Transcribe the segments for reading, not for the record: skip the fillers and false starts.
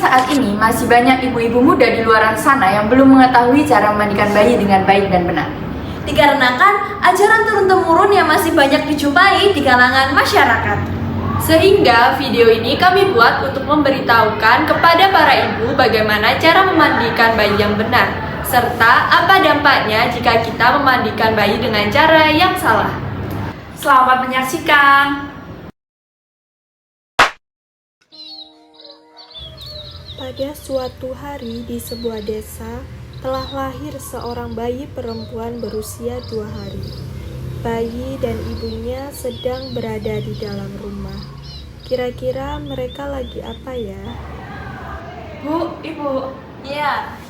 saat ini masih banyak ibu-ibu muda di luar sana yang belum mengetahui cara memandikan bayi dengan baik dan benar. Dikarenakan ajaran turun-temurun yang masih banyak dijumpai di kalangan masyarakat. Sehingga video ini kami buat untuk memberitahukan kepada para ibu bagaimana cara memandikan bayi yang benar, serta apa dampaknya jika kita memandikan bayi dengan cara yang salah. Selamat menyaksikan! Pada suatu hari di sebuah desa, telah lahir seorang bayi perempuan berusia 2 hari. Bayi dan ibunya sedang berada di dalam rumah. Kira-kira mereka lagi apa ya? Bu, Ibu, Ya,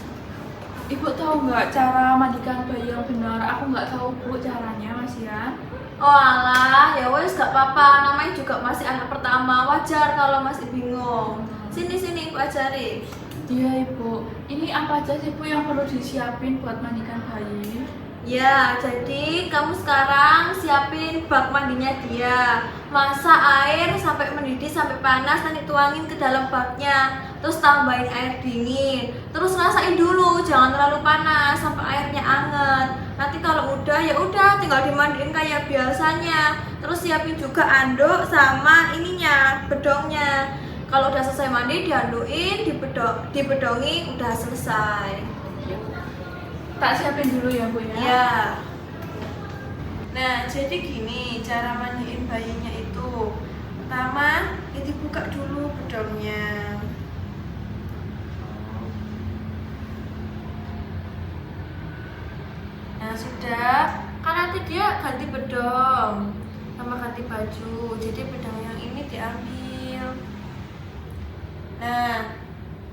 Ibu tahu nggak cara mandikan bayi yang benar? Aku nggak tahu Bu caranya, Mas Yan. oh alah, ya wes gak apa-apa, namanya juga masih anak pertama, wajar kalau masih bingung. Sini, aku ajari. Iya Ibu, ini apa aja sih Bu yang perlu disiapin buat mandikan bayi? Ya, jadi kamu sekarang siapin bak mandinya dia. Masak air sampai mendidih, sampai panas, nanti tuangin ke dalam baknya. Terus tambahin air dingin. Terus rasain dulu, jangan terlalu panas sampai airnya anget. Nanti kalau udah ya udah tinggal dimandiin kayak biasanya. Terus siapin juga anduk sama ininya, bedongnya. Kalau udah selesai mandi, dianduin, dibedongi, udah selesai. Tak siapin dulu ya Bu ya? Ya. Nah, jadi gini cara mandiin bayinya itu. Pertama, ini buka dulu bedongnya. Nah, sudah. Kan nanti dia ganti bedong sama ganti baju. Jadi bedong yang ini diambil. Nah,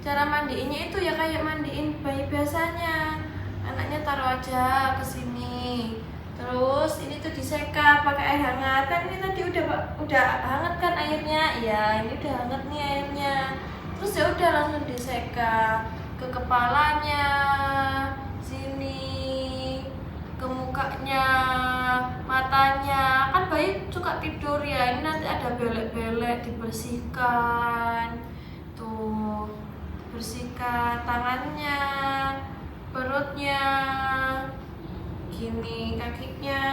cara mandiinnya itu ya kayak mandiin bayi biasanya. Anaknya taruh aja ke sini. Terus ini tuh diseka pakai air hangat. Kan ini tadi udah hangat kan airnya? Ya, ini udah hangat nih airnya. Terus ya udah langsung diseka ke kepalanya, sini, ke mukanya, matanya. Kan bayi suka tidur ya. Ini nanti ada belek-belek, dibersihkan. Tuh, bersihkan tangannya, perutnya, gini kakinya,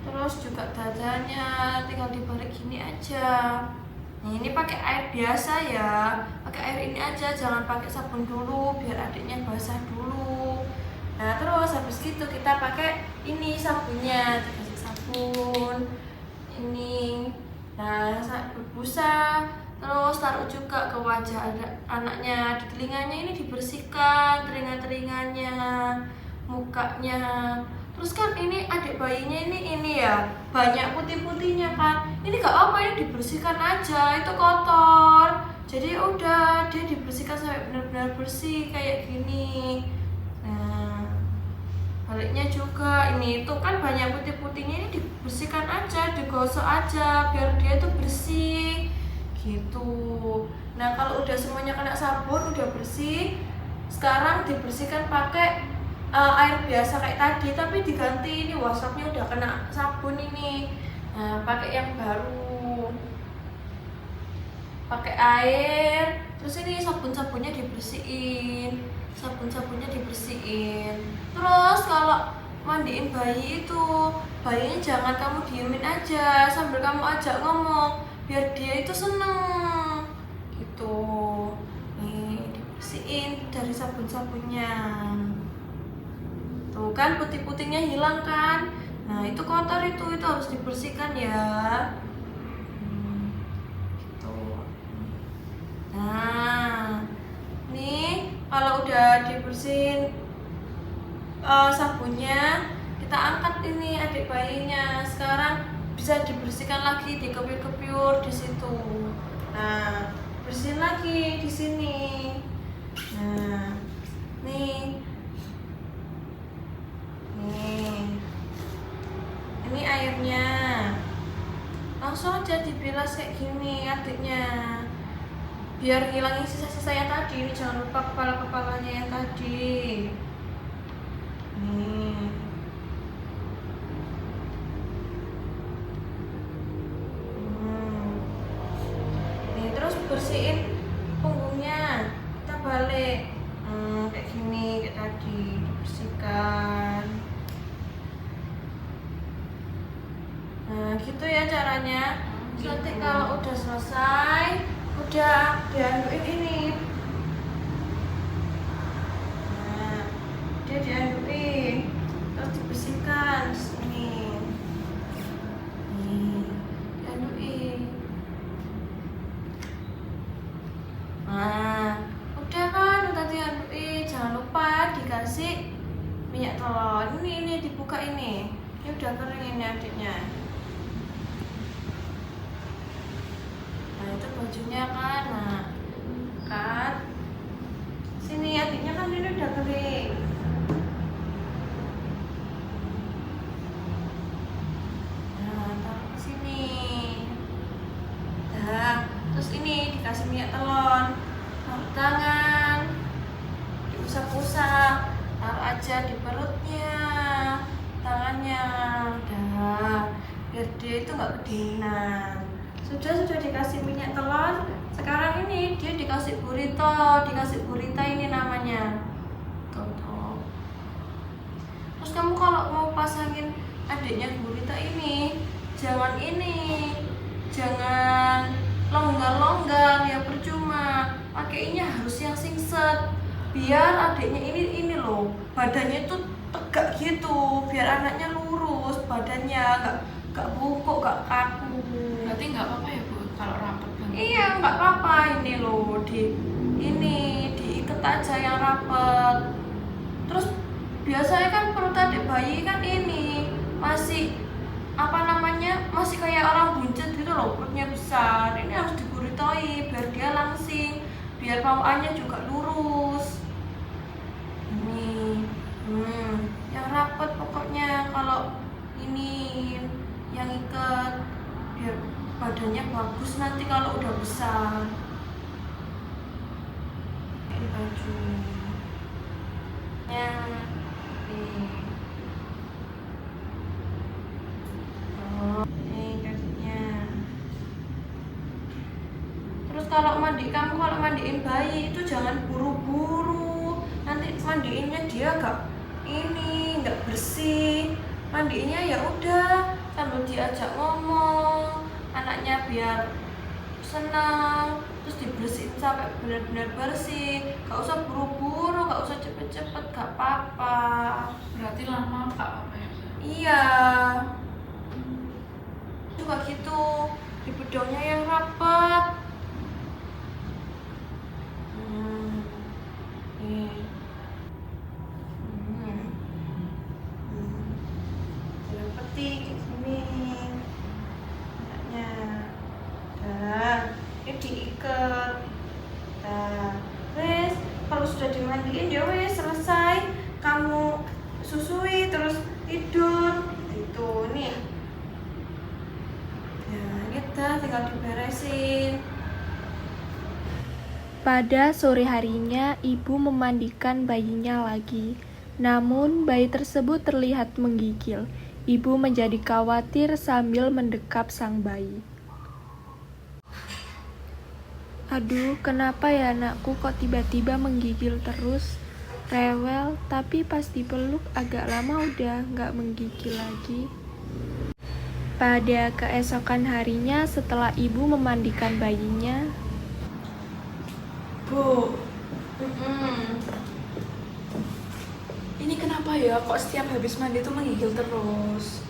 terus juga dadanya, tinggal dibalik gini aja. Nah, ini pakai air biasa ya, pakai air ini aja, jangan pakai sabun dulu biar adiknya basah dulu. Nah, terus habis gitu kita pakai ini sabunnya, dikasih sabun ini. Nah, berbusa. Terus taruh juga ke wajah anaknya, di telinganya ini dibersihkan, telinga-telinganya, mukanya. Terus kan ini adik bayinya ini ya, banyak putih-putihnya kan. Ini gak apa, ini dibersihkan aja, itu kotor. Jadi udah, dia dibersihkan sampai benar-benar bersih kayak gini. Nah, baliknya juga ini tuh kan banyak putih-putihnya, ini dibersihkan aja, digosok aja biar dia tuh bersih gitu. Nah, kalau udah semuanya kena sabun, udah bersih, sekarang dibersihkan pakai air biasa kayak tadi, tapi diganti ini wastafnya udah kena sabun ini. Nah, pakai yang baru, pakai air. Terus ini sabun-sabunnya dibersihin, terus kalau mandiin bayi itu, bayinya jangan kamu diemin aja, sambil kamu ajak ngomong biar dia itu seneng gitu. Nih, dibersihin dari sabun-sabunnya. Tuh kan putih-putihnya hilang kan. Nah, itu kotor, itu harus dibersihkan ya. Gitu. Nah, nih kalau udah dibersihin sabunnya, kita angkat ini adik bayinya. Sekarang bisa dibersihkan lagi, dikepir-kepir di situ. Nah, bersihin lagi di sini. Nah, nih, ini airnya. Langsung aja dibilas kayak gini adiknya. Biar ngilangin sisa-sisa yang tadi. Ini jangan lupa kepala-kepalanya yang tadi. Nih. Nih, terus bersihin punggungnya. balik. Kayak gini, kayak tadi, dibersihkan. Nah, gitu ya caranya. Nanti kalau udah selesai, udah diaduin ini. Nah, dia diaduin, terus dibersihkan sini. Nih, diaduin. Nah, udah kan, udah diaduin. Jangan lupa dikasih minyak telur. Ini dibuka ini. Ini udah kering ini adiknya. Nah, itu bajunya kan. Nah, kan sini adiknya kan ini udah kering. Nah, taruh sini. Nah, terus ini dikasih minyak telon, taruh tangan, diusap-usap, taruh aja di perutnya, tangannya. Udah, biar dia itu nggak kedinginan. Sudah dikasih minyak telon. Sekarang ini dia dikasih gurita ini namanya. Tuh. Terus kamu kalau mau pasangin adiknya gurita ini, jangan longgar ya, percuma. Pakainya harus yang singset, biar adiknya ini loh, badannya itu tegak gitu, biar anaknya lurus badannya, nggak bungkuk, nggak kaku. Berarti nggak apa-apa ya Bu kalau rapet banget? Iya, nggak apa-apa. Ini loh, diikat aja yang rapet. Terus biasanya kan perut adik bayi kan ini masih masih kayak orang buncit gitu loh, perutnya besar. Ini harus diguritai biar dia langsing, biar bawaannya juga lurus. Ini yang rapet pokoknya. Kalau ini yang ikat biar badannya bagus nanti kalau udah besar. Ini baju nih. Ini kakinya. Terus kalau mandiin bayi itu jangan buru-buru, nanti mandiinnya dia nggak bersih. Mandiinnya ya udah sambil diajak ngomong, anaknya biar senang, terus dibersihin sampai benar-benar bersih. Gak usah buru-buru, gak usah cepet-cepet, gak apa-apa. Berarti lama nggak apa-apa ya Bu? Iya, juga gitu, di bedongnya yang rapat. Nih. Rapetin kayak gini anaknya. Nah, ini diikat. Nah, wes, kalau sudah dimandiin ya wes selesai. Kamu susui terus tidur gitu nih. Ya, kita tinggal diberesin. Pada sore harinya, ibu memandikan bayinya lagi. Namun, bayi tersebut terlihat menggigil. Ibu menjadi khawatir sambil mendekap sang bayi. Aduh, kenapa ya anakku kok tiba-tiba menggigil terus? Rewel, tapi pas dipeluk agak lama udah nggak menggigil lagi. Pada keesokan harinya setelah ibu memandikan bayinya, Bu, ini kenapa ya kok setiap habis mandi tuh menggigil terus?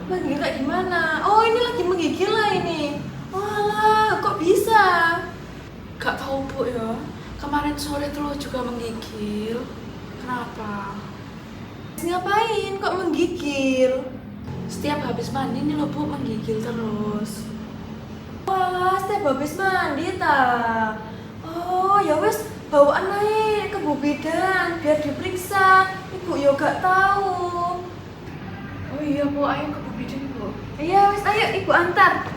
Menggigil kayak gimana? Oh, ini lagi menggigil lah ini. Walah, kok bisa? Gak tahu Bu ya, kemarin sore tuh juga menggigil. Kenapa? Ngapain kok menggigil? Setiap habis mandi nih loh Bu menggigil terus. Walah, setiap habis mandi ta. Oh, ya wes, bawaan naik ke Bu Bidan biar diperiksa. Ibu yo gak tahu. Oh iya Bu, ayo ke Bu Bidan Bu. Iya wes, ayo ibu antar.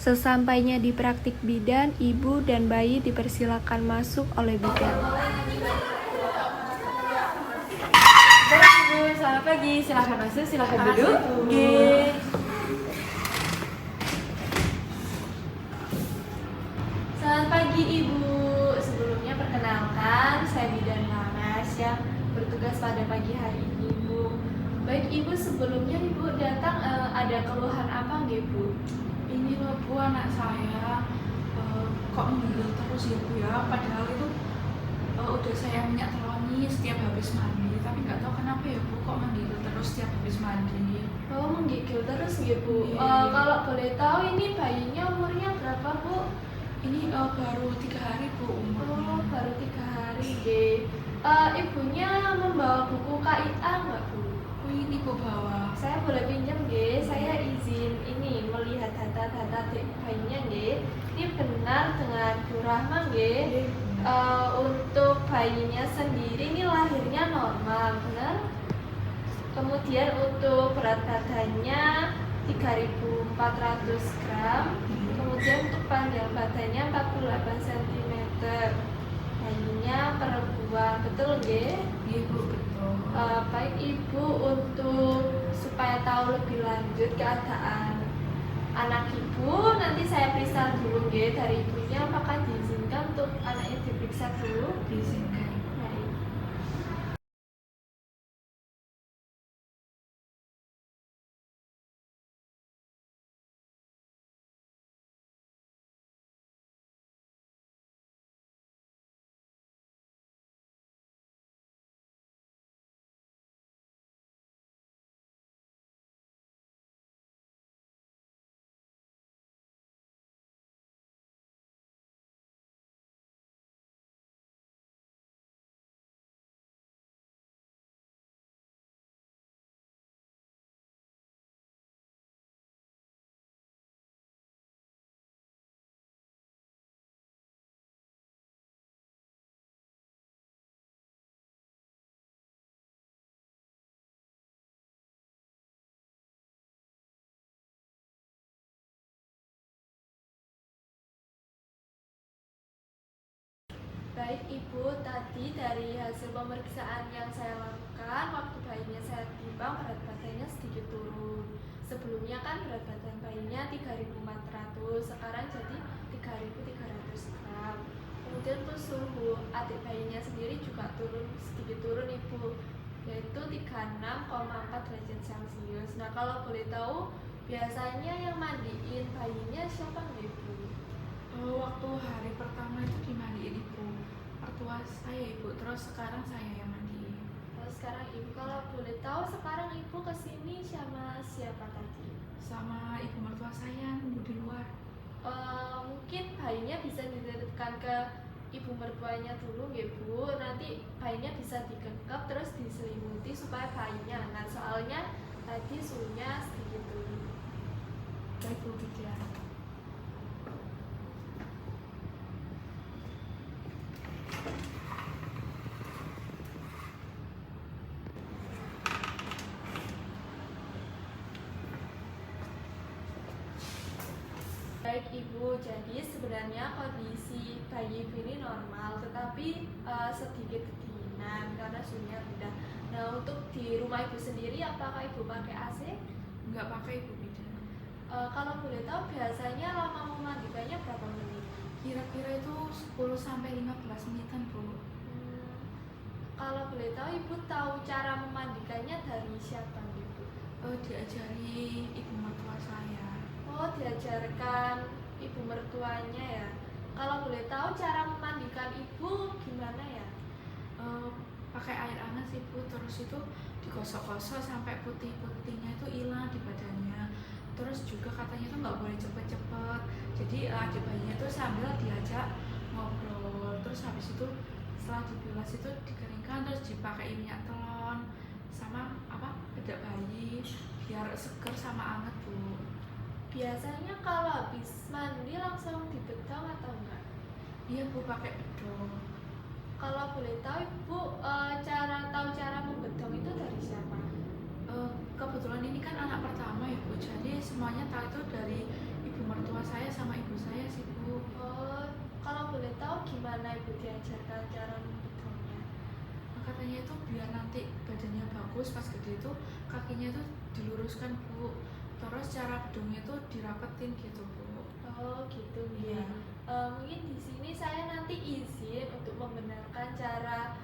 sesampainya di praktik bidan, ibu dan bayi dipersilakan masuk oleh bidan. Baik Ibu, selamat pagi. Silahkan masuk, silahkan duduk. Oke. Ada keluhan apa nggih Bu? Ini loh Bu, anak saya kok menggigil terus ya Bu ya. Padahal itu udah saya minyak teloni setiap habis mandi, tapi nggak tahu kenapa ya Bu kok menggigil terus setiap habis mandi. Oh, menggigil terus nggih Bu. Iya. Kalau boleh tahu ini bayinya umurnya berapa Bu? Ini baru 3 hari Bu umurnya. Oh, baru 3 hari nggih. Ibunya membawa buku KIA nggak Bu? Oh ini Bu bawa. Saya boleh pinjam nggih? Saya izin ini melihat data-data bayinya nggih. Ini benar dengan Bu Rahma nggih. Untuk bayinya sendiri ini lahirnya normal, benar? Kemudian untuk berat badannya 3.400 gram. Kemudian untuk panjang badannya 48 cm. Bayinya perempuan, betul nggih? Iya Bu betul. Baik Ibu, untuk supaya tahu lebih lanjut keadaan anak Ibu, nanti saya periksa dulu nggih dari ibunya apakah diizinkan untuk anaknya diperiksa dulu. Diizinkan. Baik. Baik Ibu, tadi dari hasil pemeriksaan yang saya lakukan, waktu bayinya saya timbang berat badannya sedikit turun. Sebelumnya kan berat badan bayinya 3.400, sekarang jadi 3.300 gram. Kemudian untuk suhu adik bayinya sendiri juga sedikit turun Ibu, yaitu 36,4 derajat Celcius. Nah kalau boleh tahu, biasanya yang mandiin bayinya siapa nggak Ibu? Waktu hari pertama itu dimandiin Ibu mertua saya Ibu, terus sekarang saya yang mandiin. Kalau sekarang Ibu, kalau boleh tahu sekarang Ibu kesini sama siapa tadi? Sama ibu mertua saya nunggu di luar. Mungkin bayinya bisa dititipkan ke ibu mertuanya dulu ya Bu. Nanti bayinya bisa digegap terus diselimuti supaya bayinya hangat. Soalnya tadi suhunya sedikit turun. Baik Bu Widya. Baik Ibu, jadi sebenarnya kondisi bayi Ibu ini normal, tetapi sedikit kedinginan karena suhunya rendah. Nah untuk di rumah Ibu sendiri, apakah Ibu pakai AC? Nggak pakai Ibu Widya. Kalau boleh tahu biasanya lama memandikannya berapa menit? Kira-kira itu 10-15 menitan Bu. Kalau boleh tahu Ibu tahu cara memandikannya dari siapa Ibu? Diajari ibu mertua saya. Oh, diajarkan ibu mertuanya ya. Kalau boleh tahu cara memandikan Ibu gimana ya? Pakai air hangat sih Bu, terus itu digosok-gosok sampai putih-putihnya itu hilang di badannya. Terus juga katanya itu nggak boleh cepet-cepet, jadi adik bayinya itu sambil diajak ngobrol. Terus habis itu setelah dibilas itu dikeringkan, terus dipakai minyak telon sama bedak bayi biar seger sama anget Bu. Biasanya kalau habis mandi langsung dibedong atau enggak? Iya Bu, pakai bedong. Kalau boleh tahu Ibu cara membedong itu dari siapa? Kebetulan ini kan anak pertama ya Bu, jadi semuanya tahu itu dari ibu mertua saya sama ibu saya sih Bu. Oh, kalau boleh tahu gimana Ibu diajarkan cara membedongnya? Katanya itu biar nanti badannya bagus, pas gede itu kakinya itu diluruskan Bu, terus cara bedongnya itu dirapetin gitu Bu. Oh gitu Iya. ya. Mungkin di sini saya nanti izin untuk membenarkan cara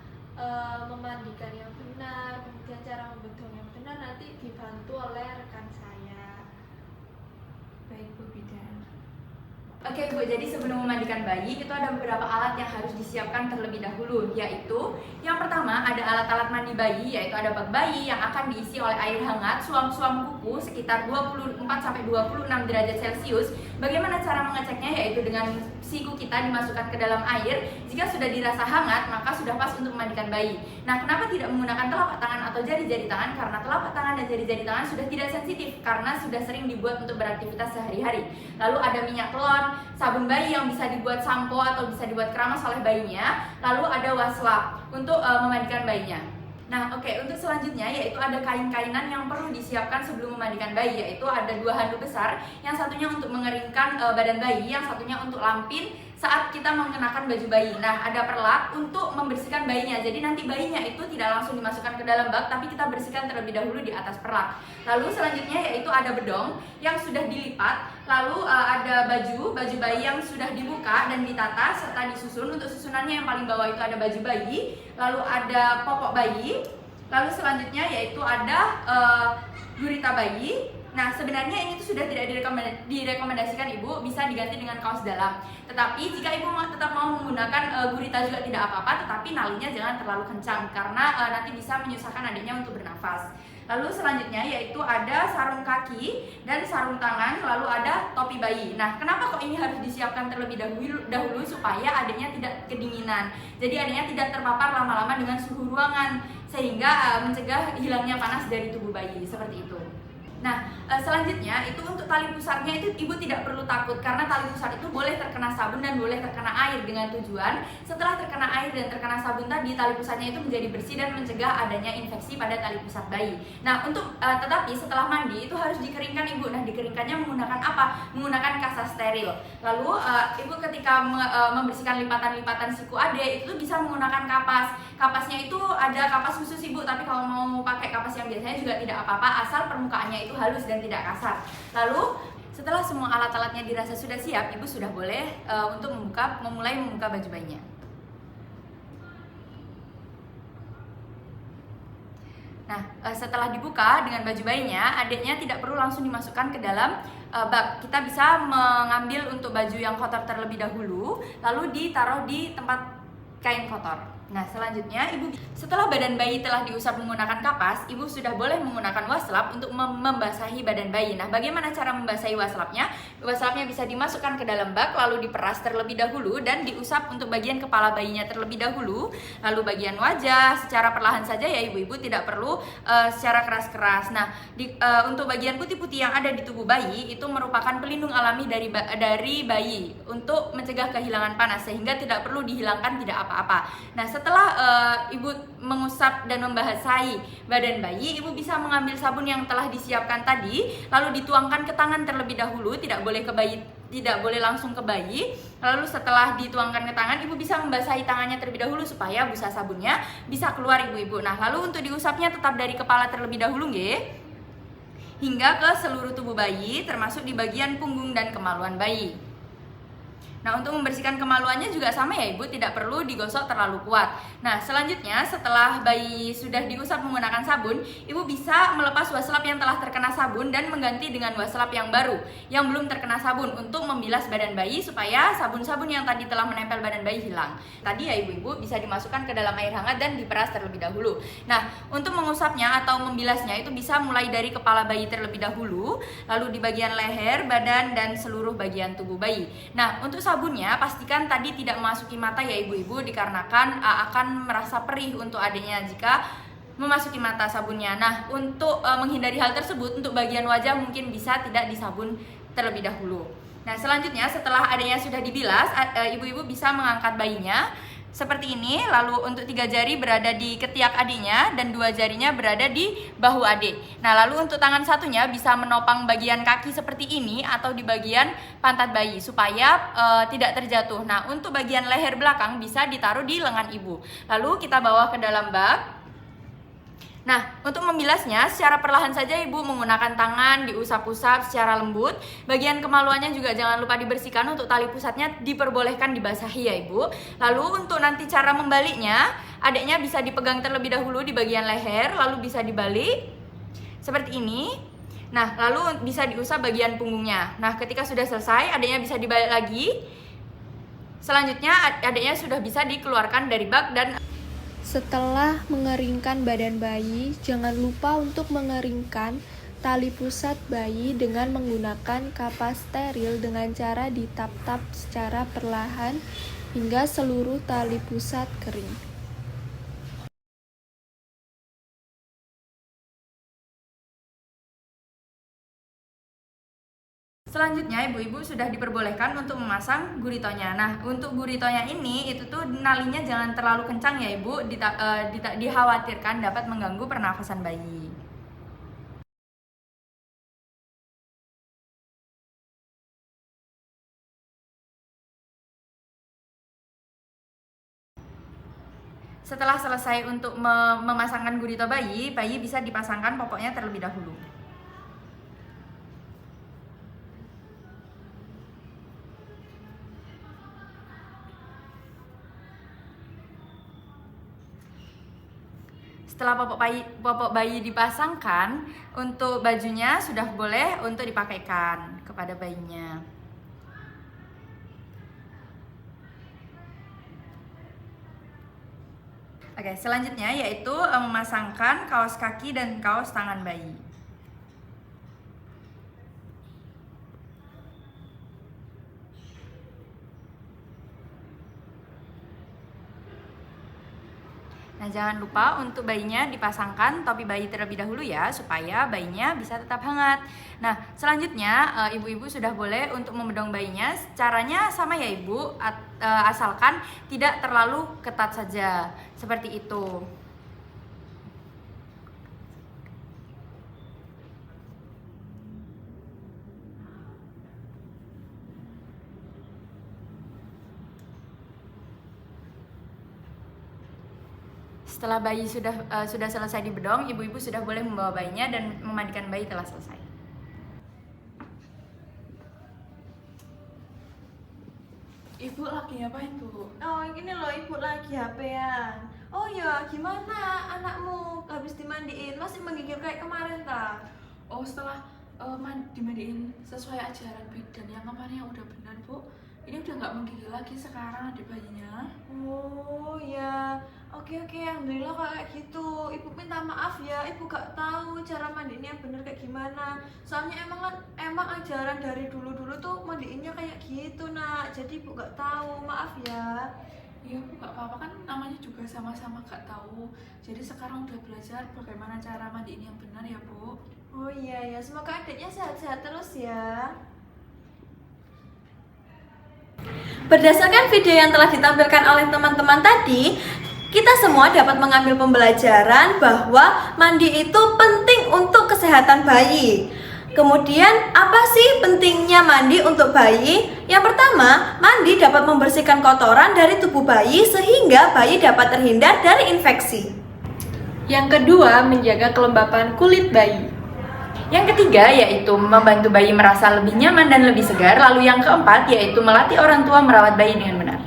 memandikan yang benar, kemudian cara membedong yang benar nanti dibantu oleh rekan saya. Baik Bu Bidan. Oke Bu, jadi sebelum memandikan bayi itu ada beberapa alat yang harus disiapkan terlebih dahulu, yaitu yang pertama ada alat-alat mandi bayi, yaitu ada bak bayi yang akan diisi oleh air hangat, suam-suam kuku sekitar 24-26 derajat Celcius. Bagaimana cara mengeceknya? Yaitu dengan siku kita dimasukkan ke dalam air. Jika sudah dirasa hangat, maka sudah pas untuk memandikan bayi. Nah, kenapa tidak menggunakan telapak tangan atau jari-jari tangan? Karena telapak tangan dan jari-jari tangan sudah tidak sensitif karena sudah sering dibuat untuk beraktivitas sehari-hari. Lalu ada minyak telon, sabun bayi yang bisa dibuat sampo atau bisa dibuat keramas oleh bayinya. Lalu ada waslap untuk memandikan bayinya. Nah, untuk selanjutnya yaitu ada kain-kainan yang perlu disiapkan sebelum memandikan bayi, yaitu ada 2 handuk besar, yang satunya untuk mengeringkan badan bayi, yang satunya untuk lampin saat kita mengenakan baju bayi. Nah, ada perlak untuk membersihkan bayinya. Jadi nanti bayinya itu tidak langsung dimasukkan ke dalam bak, tapi kita bersihkan terlebih dahulu di atas perlak. Lalu selanjutnya yaitu ada bedong yang sudah dilipat. Lalu ada baju bayi yang sudah dibuka dan ditata serta disusun. Untuk susunannya yang paling bawah itu ada baju bayi, lalu ada popok bayi, lalu selanjutnya yaitu ada gurita bayi. Nah, sebenarnya ini tuh sudah tidak direkomendasikan Ibu, bisa diganti dengan kaos dalam. Tetapi jika Ibu tetap mau menggunakan gurita juga tidak apa-apa, tetapi nalinya jangan terlalu kencang karena nanti bisa menyusahkan adiknya untuk bernafas. Lalu selanjutnya yaitu ada sarung kaki dan sarung tangan, lalu ada topi bayi. Nah, kenapa kok ini harus disiapkan terlebih dahulu supaya adiknya tidak kedinginan. Jadi adiknya tidak terpapar lama-lama dengan suhu ruangan sehingga mencegah hilangnya panas dari tubuh bayi, seperti itu. Nah, selanjutnya itu untuk tali pusarnya itu Ibu tidak perlu takut karena tali pusar itu boleh terkena sabun dan boleh terkena air, dengan tujuan setelah terkena air dan terkena sabun tadi tali pusarnya itu menjadi bersih dan mencegah adanya infeksi pada tali pusar bayi. Nah, tetapi setelah mandi itu harus dikeringkan Ibu. Nah, dikeringkannya menggunakan apa? Menggunakan kasa steril. Lalu Ibu ketika membersihkan lipatan-lipatan siku adik itu bisa menggunakan kapas. Kapasnya itu ada kapas khusus Ibu, tapi kalau mau pakai kapas yang biasanya juga tidak apa-apa asal permukaannya itu halus dan tidak kasar. Lalu setelah semua alat-alatnya dirasa sudah siap, Ibu sudah boleh untuk memulai membuka baju bayinya. Nah, setelah dibuka dengan baju bayinya, adiknya tidak perlu langsung dimasukkan ke dalam bak. Kita bisa mengambil untuk baju yang kotor terlebih dahulu, lalu ditaruh di tempat kain kotor. Nah, selanjutnya setelah badan bayi telah diusap menggunakan kapas, Ibu sudah boleh menggunakan waslap untuk membasahi badan bayi. Nah, bagaimana cara membasahi waslapnya? Waslapnya bisa dimasukkan ke dalam bak, lalu diperas terlebih dahulu dan diusap untuk bagian kepala bayinya terlebih dahulu, lalu bagian wajah secara perlahan saja ya Ibu-ibu, tidak perlu secara keras-keras. Nah, untuk bagian putih-putih yang ada di tubuh bayi itu merupakan pelindung alami dari bayi untuk mencegah kehilangan panas sehingga tidak perlu dihilangkan tidak apa-apa. Nah, setelah Ibu mengusap dan membasahi badan bayi, Ibu bisa mengambil sabun yang telah disiapkan tadi, lalu dituangkan ke tangan terlebih dahulu, tidak boleh langsung ke bayi. Lalu setelah dituangkan ke tangan, Ibu bisa membasahi tangannya terlebih dahulu supaya busa sabunnya bisa keluar Ibu-ibu. Nah, lalu untuk diusapnya tetap dari kepala terlebih dahulu hingga ke seluruh tubuh bayi, termasuk di bagian punggung dan kemaluan bayi. Nah, untuk membersihkan kemaluannya juga sama ya Ibu, tidak perlu digosok terlalu kuat. Nah, selanjutnya setelah bayi sudah diusap menggunakan sabun, Ibu bisa melepas waslap yang telah terkena sabun dan mengganti dengan waslap yang baru yang belum terkena sabun untuk membilas badan bayi supaya sabun-sabun yang tadi telah menempel badan bayi hilang. Tadi ya Ibu-ibu bisa dimasukkan ke dalam air hangat dan diperas terlebih dahulu. Nah, untuk mengusapnya atau membilasnya itu bisa mulai dari kepala bayi terlebih dahulu, lalu di bagian leher, badan, dan seluruh bagian tubuh bayi. Nah, untuk sabunnya pastikan tadi tidak memasuki mata ya Ibu-ibu, dikarenakan akan merasa perih untuk adiknya jika memasuki mata sabunnya. Nah, untuk menghindari hal tersebut, untuk bagian wajah mungkin bisa tidak disabun terlebih dahulu. Nah, selanjutnya setelah adiknya sudah dibilas, Ibu-ibu bisa mengangkat bayinya seperti ini. Lalu untuk 3 jari berada di ketiak adiknya dan 2 jarinya berada di bahu adik. Nah, lalu untuk tangan satunya bisa menopang bagian kaki seperti ini atau di bagian pantat bayi supaya tidak terjatuh. Nah, untuk bagian leher belakang bisa ditaruh di lengan ibu. Lalu kita bawa ke dalam bak. Nah, untuk membilasnya secara perlahan saja Ibu menggunakan tangan, diusap-usap secara lembut. Bagian kemaluannya juga jangan lupa dibersihkan. Untuk tali pusatnya diperbolehkan dibasahi ya Ibu. Lalu untuk nanti cara membaliknya, adiknya bisa dipegang terlebih dahulu di bagian leher, lalu bisa dibalik seperti ini. Nah, lalu bisa diusap bagian punggungnya. Nah, ketika sudah selesai, adiknya bisa dibalik lagi. Selanjutnya, adiknya sudah bisa dikeluarkan dari bak dan Setelah mengeringkan badan bayi, jangan lupa untuk mengeringkan tali pusat bayi dengan menggunakan kapas steril dengan cara ditap-tap secara perlahan hingga seluruh tali pusat kering. selanjutnya ibu-ibu sudah diperbolehkan untuk memasang guritonya. Nah, untuk guritonya ini itu tuh nalinya jangan terlalu kencang ya ibu, dikhawatirkan dapat mengganggu pernafasan bayi. Setelah selesai untuk memasangkan gurito bayi bisa dipasangkan popoknya terlebih dahulu. Setelah popok bayi dipasangkan, untuk bajunya sudah boleh untuk dipakaikan kepada bayinya. Oke, selanjutnya yaitu memasangkan kaos kaki dan kaos tangan bayi. Nah, jangan lupa untuk bayinya dipasangkan topi bayi terlebih dahulu ya, supaya bayinya bisa tetap hangat. Nah, selanjutnya ibu-ibu sudah boleh untuk membedong bayinya. Caranya sama ya ibu, asalkan tidak terlalu ketat saja, seperti itu. Setelah bayi sudah selesai dibedong, ibu-ibu sudah boleh membawa bayinya dan memandikan bayi telah selesai. Ibu lagi ngapain Bu? Oh, ini loh ibu lagi HP-an. Oh ya, gimana anakmu habis dimandiin? Masih menggigil kayak kemarin tak? Oh, setelah dimandiin sesuai ajaran bidan yang kemarin yang udah benar Bu, ini udah nggak menggigil lagi sekarang adik bayinya. Oh ya, oke, alhamdulillah kalau kayak gitu. Ibu minta maaf ya, ibu gak tahu cara mandiinnya bener kayak gimana. Soalnya emang ajaran dari dulu tuh mandiinnya kayak gitu nak. Jadi ibu gak tahu, maaf ya. Iya Bu, gak apa-apa kan, namanya juga sama-sama gak tahu. Jadi sekarang udah belajar bagaimana cara mandiin yang benar ya Bu. Oh iya ya, semoga adiknya sehat-sehat terus ya. Berdasarkan video yang telah ditampilkan oleh teman-teman tadi, kita semua dapat mengambil pembelajaran bahwa mandi itu penting untuk kesehatan bayi. Kemudian, apa sih pentingnya mandi untuk bayi? Yang pertama, mandi dapat membersihkan kotoran dari tubuh bayi sehingga bayi dapat terhindar dari infeksi. Yang kedua, menjaga kelembapan kulit bayi. Yang ketiga yaitu membantu bayi merasa lebih nyaman dan lebih segar. Lalu yang keempat yaitu melatih orang tua merawat bayi dengan benar.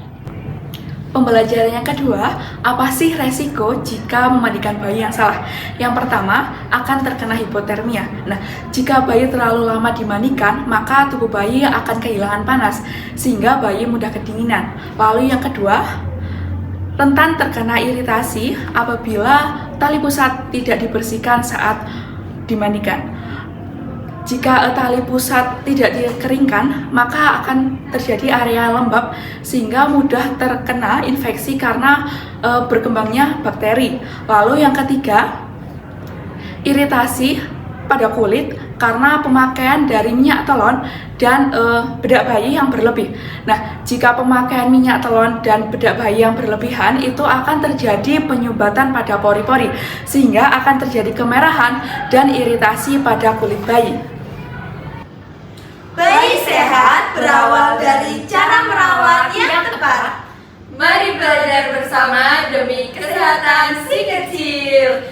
Pembelajaran yang kedua, apa sih resiko jika memandikan bayi yang salah? Yang pertama, akan terkena hipotermia. Nah, jika bayi terlalu lama dimandikan, maka tubuh bayi akan kehilangan panas, sehingga bayi mudah kedinginan. Lalu yang kedua, rentan terkena iritasi apabila tali pusat tidak dibersihkan saat dimandikan. Jika tali pusat tidak dikeringkan, maka akan terjadi area lembab sehingga mudah terkena infeksi karena berkembangnya bakteri. Lalu yang ketiga, iritasi pada kulit karena pemakaian dari minyak telon dan bedak bayi yang berlebih. Nah, jika pemakaian minyak telon dan bedak bayi yang berlebihan, itu akan terjadi penyumbatan pada pori-pori sehingga akan terjadi kemerahan dan iritasi pada kulit bayi. Bayi sehat berawal dari cara merawat yang tepat. Mari belajar bersama demi kesehatan si kecil.